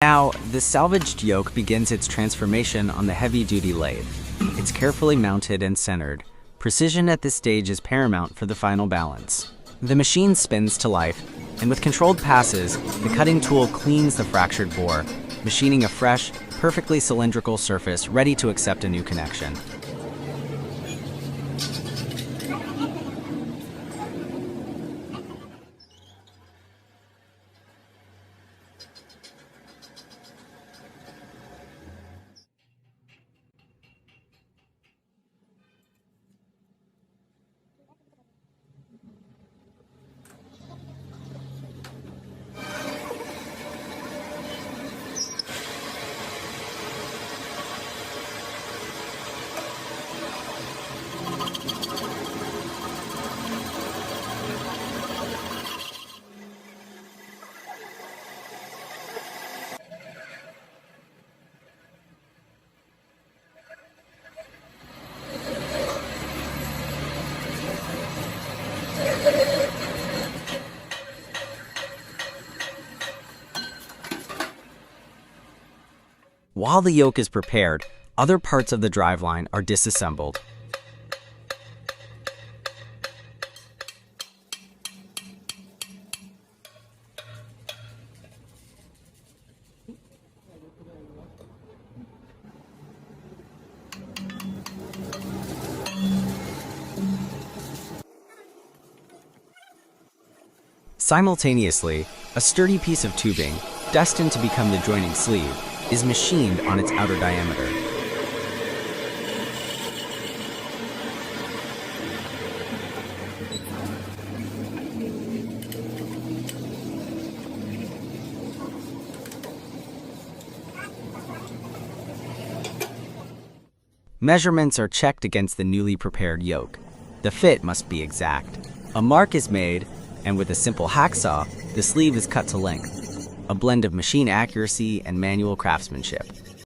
Now, the salvaged yoke begins its transformation on the heavy-duty lathe. It's carefully mounted and centered. Precision at this stage is paramount for the final balance. The machine spins to life, and with controlled passes, the cutting tool cleans the fractured bore, machining a fresh, perfectly cylindrical surface ready to accept a new connection. While the yoke is prepared, other parts of the driveline are disassembled. Simultaneously, a sturdy piece of tubing, destined to become the joining sleeve, is machined on its outer diameter. Measurements are checked against the newly prepared yoke. The fit must be exact. A mark is made, and with a simple hacksaw, the sleeve is cut to length. A blend of machine accuracy and manual craftsmanship.